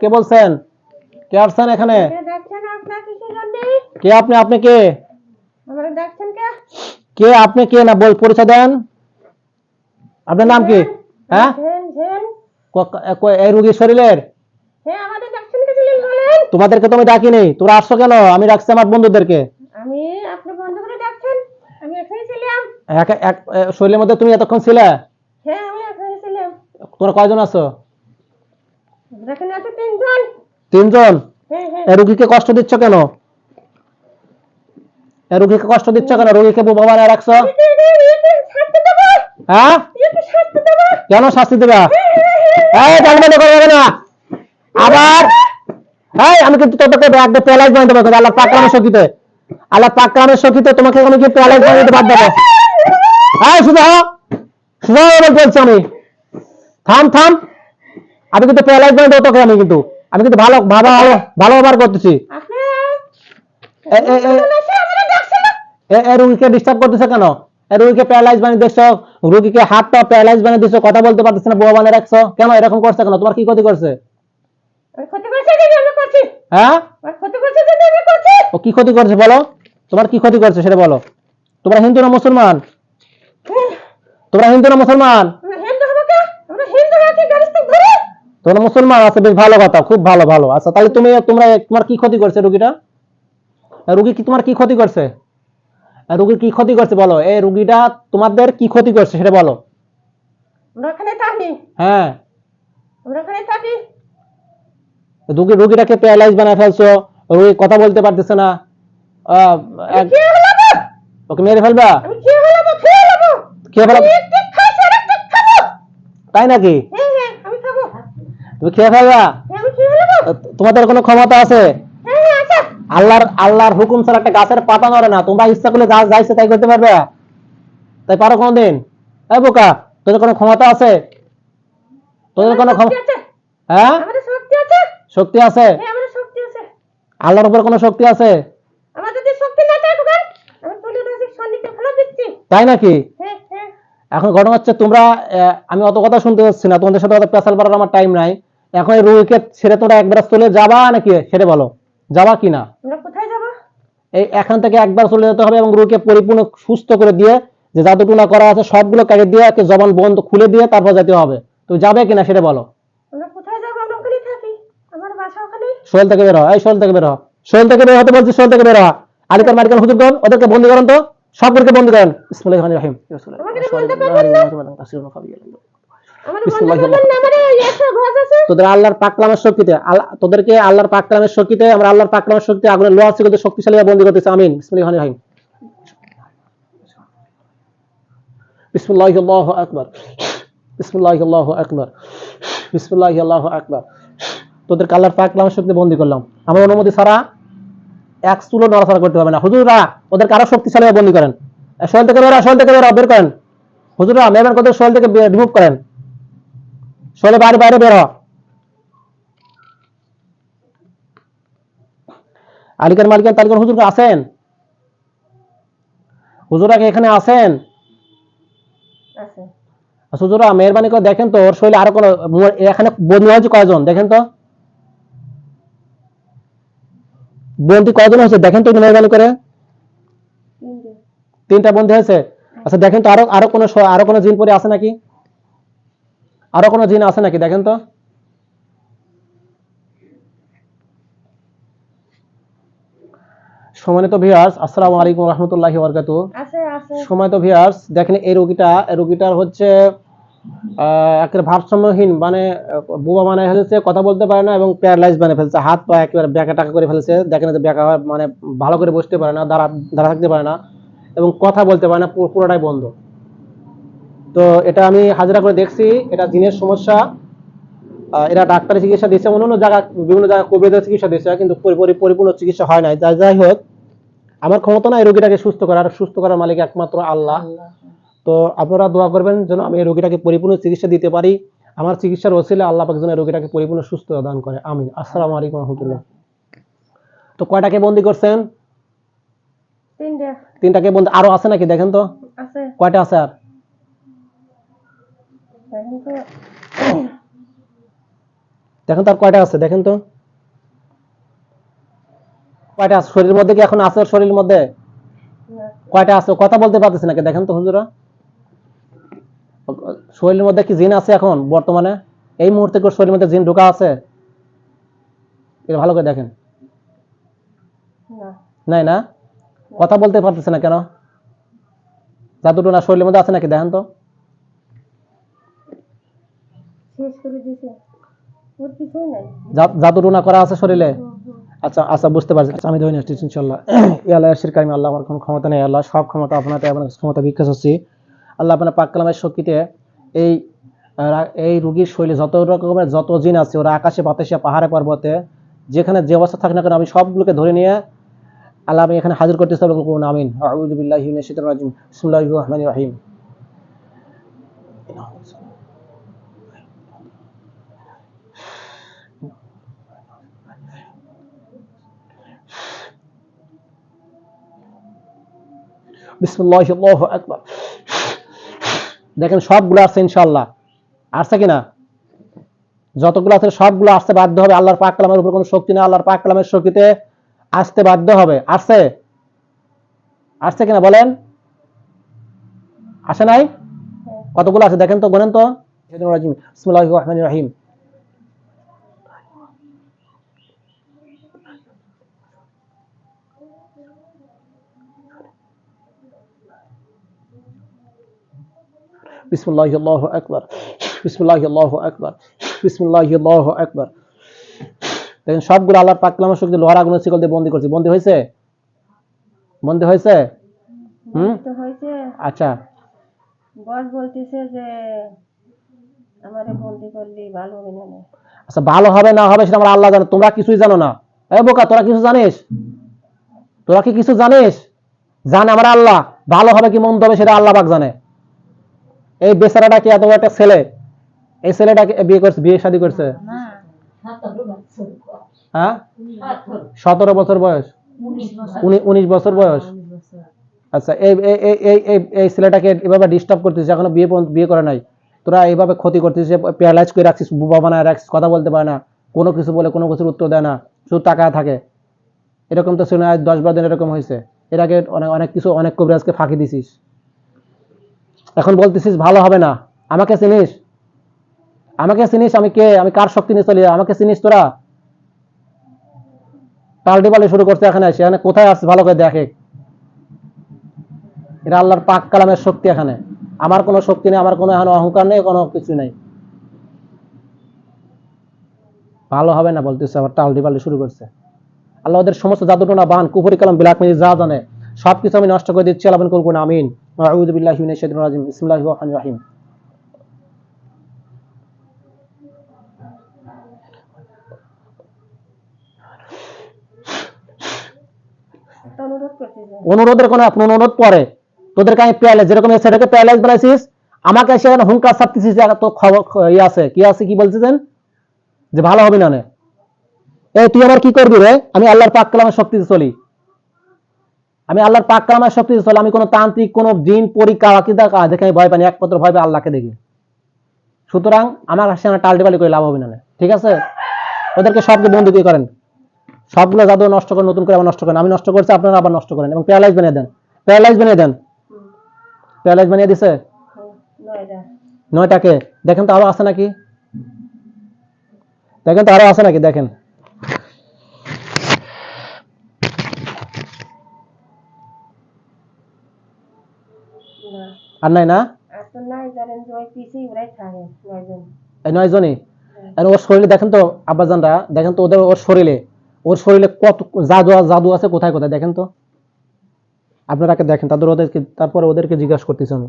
কে বলছেন? কে আসছেন এখানে? কে আপনি? আপনি কে? কে আপনি? কে না বল, পরিচয় দেন। আপনার নাম কি? হ্যাঁ, এই রোগীর শরীরের তোমাদেরকে তো আমি ডাকিনি, তোরা আসছো কেন? আমি ডাকছি আমার বন্ধুদেরকে। শরীরের মধ্যে তুমি এতক্ষণ ছিলে? তোমরা কয়জন আছো? তিনজন। রোগীকে কষ্ট দিচ্ছ কেন? রোগীকে কষ্ট দিচ্ছ কেন? রোগীকে বোবা বানায় রাখছো। হ্যাঁ, কেন শাস্তি দেবা? আবার আমি কিন্তু তোদেরকে একদম প্যালাইজ বানাতে পারবো। আল্লাহ পাকরামের শক্তিতে, আল্লাহ পাকরামের শক্তিতে তোমাকে আমি কি প্যালাইজ বানাতে বাদ দেবো? শুধু বলছি আমি, থাম থাম। আমি কিন্তু প্যালাইজ বানাতে দেবো তোকে। আমি কিন্তু ভালো ভালো ভালো ব্যবহার করতেছি। রোগীকে ডিস্টার্ব করতেছে কেন? রোগীকে প্যারালাইজ বানিয়ে দিচ্ছ, রোগীকে হাতটা প্যারালাইজ বানিয়ে দিচ্ছ, কথা বলতে পারতেছে না, বোবা বানিয়ে রাখছো কেন? এরকম করছে কেন? তোমার কি ক্ষতি করছে? হ্যাঁ, ও কি ক্ষতি করছে বলো? তোমার কি ক্ষতি করছে সেটা বলো। তোমরা হিন্দু না মুসলমান? তোমরা হিন্দু না মুসলমান? তোমরা মুসলমান আছে, বেশ ভালো কথা, খুব ভালো ভালো। আচ্ছা, তাহলে তোমার কি ক্ষতি করছে রোগীটা? রোগী কি তোমার কি ক্ষতি করছে? রোগীর কি ক্ষতি করছে বলো। এই রোগীটা তোমাদের কি ক্ষতি করছে সেটা বলো। হ্যাঁ, রোগীটাকে প্যারালাইজ বানায় ফেলছো, রোগী কথা বলতে পারতেছে না, ওকে মেরে ফেলবা? তাই নাকি? তুমি খেয়ে ফেলবা? তোমাদের কোনো ক্ষমতা আছে? আল্লাহর হুকুম ছাড়া একটা গাছের পাতা নড়ে না। তোমরা ইচ্ছা করলে গাছ যাইছে তাই করতে পারবে? তাই পারো কোনদিন? এই বোকা, তোদের কোনো ক্ষমতা আছে? তোদের কোনো হ্যাঁ, শক্তি আছে? আল্লাহর উপর কোনো শক্তি আছে? তাই নাকি? এখন ঘটনা হচ্ছে তোমরা, আমি অত কথা শুনতে যাচ্ছি না, তোমাদের সাথে অত পেশাল পাড়ার আমার টাইম নাই। এখন এই রোগীকে ছেড়ে তোমরা একবার চলে যাবা নাকি সেটা বলো। যাবা কিনা? এই এখান থেকে একবার চলে যেতে হবে এবং রোগীকে পরিপূর্ণ সুস্থ করে দিয়ে, যে জাদুটুনা করা আছে সবগুলো কেটে দিয়ে, জবান বন্ধ খুলে দিয়ে তারপর যেতে হবে। তো যাবে কিনা সেটা বলো। শোল থেকে বের হ, এই শোল থেকে বের হ, শোল থেকে বের হতে বলছি, শোল থেকে বের হ। আলিকার মালিকার হুজুরগণ, ওদেরকে বন্দী করেন তো, সবগুলোকে বন্দী করেন। বিসমিল্লাহির রহমানির রহিম। তোদের আল্লাহর পাকলামের শক্তিতে, তোদেরকে আল্লাহর পাকলামের শক্তিতে, আমরা আল্লাহর পাকলামের শক্তিতে আগুনের লোহার শিকলে শক্তিশালী বন্দী করতেছি। আমিন। বিসমিল্লাহির রহমানির রহিম। বিসমিল্লাহি আল্লাহু আকবার, বিসমিল্লাহি আল্লাহু আকবার, বিসমিল্লাহি আল্লাহু আকবার। তোদেরকে আল্লাহর পাকলামের শক্তিতে বন্দী করলাম। আমার অনুমতি ছাড়া এক চুলো নড়াচড়া করতে হবে না। হুজুররা ওদেরকে আরো শক্তিশালী বন্দী করেন। শরীর থেকে বের, শরীর থেকে বের করেন। হুজুররা মেহমান করে শরীর থেকে রিমুভ করেন। শরীরে বাইরে বাইরে বের হ। আলিকার মালিকান তালিকার হুজুর আছেন? হুজুরা এখানে আছেন? হুজুরা মেহরবানি করে দেখেন তো ওর শরীরে আরো কোনো, এখানে বন্দী হয়েছে কয়জন দেখেন তো, বন্দী কয়জন হয়েছে দেখেন তো মেহরবানি করে। 3টা বন্দী হয়েছে। আচ্ছা দেখেন তো আরো কোনো জিন পরে আছে নাকি? আরো কোনো জিন আছে নাকি দেখেন তো। সম্মানিত ভিউয়ার্স, আসসালামু আলাইকুম ওয়া রাহমাতুল্লাহি ওয়া বারাকাতুহু। সম্মানিত ভিউয়ার্স, দেখেন এই রোগীটার হচ্ছে একেবারে ভারসাম্যহীন, মানে বোবা বানায় ফেলেছে, কথা বলতে পারে না এবং প্যারালাইজ বানিয়ে ফেলছে, হাত পা একেবারে ব্যাকা টাকা করে ফেলেছে। দেখেন ব্যাকা, মানে ভালো করে বসতে পারে না, দাঁড়া থাকতে পারে না এবং কথা বলতে পারে না, পুরোটাই বন্ধ। তো এটা আমি হাজিরা করে দেখছি, এটা জিনের সমস্যা। এরা ডাক্তারি চিকিৎসা দিচ্ছে, অন্য জায়গা বিভিন্ন জায়গায় কবিরাজের চিকিৎসা দিচ্ছে, কিন্তু পরিপূর্ণ চিকিৎসা হয় নাই। যাই হোক, আমার ক্ষমতা না এই রোগীটাকে সুস্থ করার মালিক একমাত্র আল্লাহ। তো আপনারা দোয়া করবেন যেন আমি এই রোগীটাকে পরিপূর্ণ চিকিৎসা দিতে পারি। আমার চিকিৎসার ওসিলে আল্লাহ পাক যেন এই রোগীটাকে পরিপূর্ণ সুস্থ দান করে। আমিন। আসসালামু আলাইকুম ওয়া রাহমাতুল্লাহ। তো কয়টাকে বন্দী করছেন? 3টাকে বন্দী। আরো আছে নাকি দেখেন তো, কয়টা আছে আর? দেখেন তার কয়টা আছে দেখেন তো, কয়টা আছে শরীরের মধ্যে? কি এখন আছে শরীরের মধ্যে? কয়টা আছে? কথা বলতে পারতেছে নাকি দেখেন তো হুজুরা? শরীরের মধ্যে কি জিন আছে এখন বর্তমানে? এই মুহূর্তে কি শরীরের মধ্যে জিন ঢোকা আছে? এটা ভালো করে দেখেন। নাই না? কথা বলতে পারতেছে না কেন? জাদুটোনা শরীরের মধ্যে আছে নাকি দেখেন তো? জাদুটোনা করা আছে শরীরে? আচ্ছা আচ্ছা, বুঝতে পারছি। আমি ধরে নিচ্ছি ইনশাআল্লাহ। ইয়া আল্লাহ, শিরক আমি আল্লাহ, আমার কোনো ক্ষমতা নেই আল্লাহ, সব ক্ষমতা আপনার, আপনার ক্ষমতা ভিক্ষা করছি আল্লাহ। আপনার পাক কালামের শক্তিতে এই এই রোগীর শরীরে যত রকমের যত জিন আছে, ওরা আকাশে বাতাসে পাহাড়ে পর্বতে যেখানে যে অবস্থা থাকে না কেন, আমি সবগুলোকে ধরে নিয়ে আল্লাহ আমি এখানে হাজির করতেছি। আমিন। আউযু বিল্লাহি মিনাশ শাইতানির রাজিম। বিসমিল্লাহির রহমানির রহিম। বিসমিল্লাহি আল্লাহু আকবার। দেখেন সবগুলো আসছে ইনশাআল্লাহ। আসছে কিনা? যতগুলো আছে সবগুলো আসতে বাধ্য হবে। আল্লাহর পাক কালামের উপর কোনো শক্তি না, আল্লাহর পাক কালামের শক্তিতে আসতে বাধ্য হবে। আসছে? আসছে কিনা বলেন? আসে নাই? কতগুলো আছে দেখেন তো, গুনেন তো। বিসমিল্লাহির রহমানির রহিম। বিসমিল্লাহি আল্লাহু আকবার। বিসমিল্লাহি আল্লাহু আকবার। বিসমিল্লাহি আল্লাহু আকবার। দেখেন সবগুলো আল্লাহর পাক কালামের শক্তি লোহার আগুনের শিকল দিয়ে বন্দী করছি। বন্দী হয়েছে? বন্দী হয়েছে? আচ্ছা, বস বলতেছে যে আমারে বন্দি করলি ভালো হবে না। আচ্ছা, ভালো হবে না হবে সেটা আমার আল্লাহ জানে, তোমরা কিছুই জানো না। এ বোকা, তোরা কিছু জানিস? তোরা কি কিছু জানিস? জানে আমার আল্লাহ। ভালো হবে কি মন্দ হবে সেটা আল্লাহ পাক জানে। এই বেচারাটা কি এত বড় একটা ছেলে, এই ছেলেটাকে বিয়ে করছে, বিয়ে শাদী করছে? হ্যাঁ, 17 বছর বয়স, 19 বছর বয়স। আচ্ছা, এই এই ছেলেটাকে এভাবে ডিস্টার্ব করতেছিস, এখনো বিয়ে করে নাই, তোরা এইভাবে ক্ষতি করতেছিস, প্যারালাইজ করে রাখছিস, বুবা বানায় রাখছিস, কথা বলতে পারে না, কোনো কিছু বলে কোনো কিছুর উত্তর দেয় না, শুধু টাকা থাকে। এরকম তো শুনে আজ 10-12 দিন এরকম হয়েছে। এর আগে অনেক অনেক কিছু অনেক কবিরাজকে ফাঁকি দিছিস, এখন বলতেছিস ভালো হবে না। আমাকে চিনিস? আমাকে চিনিস? আমি কে? আমি কার শক্তি নিয়ে চলি? আমাকে চিনিস তোরা? পাল্টি পাল্টি শুরু করছে এখানে, সেখানে কোথায় আসছে ভালো করে দেখে। এটা আল্লাহর পাক কালামের শক্তি। এখানে আমার কোনো শক্তি নেই, আমার কোনো এখানে অহংকার নেই, কোনো কিছু নেই। ভালো হবে না বলতেছে, আবার টাল্টি পাল্টি শুরু করছে। আল্লাহ ওদের সমস্ত জাদুটোনা বান কুফরি কালাম ব্ল্যাক ম্যাজিক যা জানে সবকিছু আমি নষ্ট করে দিচ্ছি। আল্লাহ করবো না। আমিন। আউযু বিল্লাহি মিনাশ শাইতানির রাজিম। বিসমিল্লাহির রহমানির রহিম। অনুরোধের কোনো আপনি অনুরোধ পরে তোদেরকে আমি প্যারালাইজ, যেরকম সেটাকে প্যারালাইজ বানাইছিস, আমাকে সেখানে হুঙ্কার ছাড়তেছিস তো খবর ই আছে কি আছে কি বলতেছেন যে ভালো হবে না। এই তুই আবার কি করবি রে? আমি আল্লাহর পাক কালামের শক্তিতে চলি, আমি আল্লাহর পাক কালামের শক্তিতে চলি। আমি কোনো তান্ত্রিক, কোনো জিন পরীক্ষা আকিদা দেখে আমি ভয় পাই না, একমাত্র ভয় পাই আল্লাহকে দেখি। সুতরাং আমার সেখানে টালটিপালি করে লাভ হবে না। ঠিক আছে, ওদেরকে সবকে বন্দী করে করেন, সবগুলো জাদু নষ্ট করে নতুন করে আবার নষ্ট করেন। আমি নষ্ট করছি, আপনারা আবার নষ্ট করেন এবং প্যারালাইজ বানিয়ে দেন। প্যারালাইজ বানিয়ে দেন। প্যারালাইজ বানিয়ে দিছে 9টাকে। দেখেন তো আরো আছে নাকি, দেখেন তো আরো আছে নাকি, দেখেন। আর নাই না? এই 9 জনই। ওর শরীরে দেখেন তো আব্বাজানরা, দেখেন তো ওদের ওর শরীরে কত জাদু আছে, কোথায় কোথায় দেখেন তো। আপনারা দেখেন, তারপরে ওদেরকে জিজ্ঞাসা করতেছি আমি।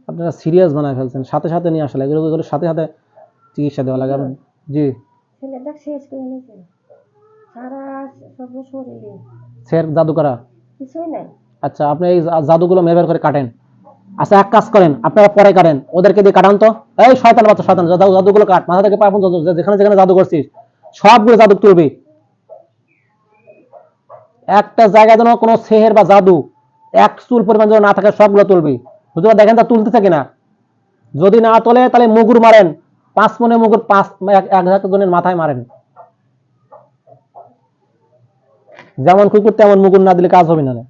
আপনারা সিরিয়াস বানায় ফেলছেন, সাথে সাথে নিয়ে আসলে এগুলো সাথে সাথে চিকিৎসা দেওয়া লাগে। জি, স্যার জাদু করা কিছুই নাই। আচ্ছা, আপনি এই জাদুগুলো মেরে করে কাটেন। আচ্ছা, এক কাজ করেন, আপনারা পরে কাটেন, ওদেরকে দিয়ে কাটান তো। এই শয়তান বাচ্চা, শয়তান, জাদুগুলো কাট, মাথা থেকে পা পর্যন্ত যেখানে যেখানে জাদু করছিস সবগুলো জাদু তুলবি। একটা জায়গায় যেন কোনো সেহের বা জাদু এক চুল পরিমাণ যেন না থাকে, সবগুলো তুলবি। হুজুর দেখেন তা তুলতেছে কিনা, যদি না তোলে তাহলে মুগুর মারেন, 5 মনে মুগুর 1,000 জনের মাথায় মারেন, যেমন কুকুর তেমন মুগুর না দিলে কাজ হবে না।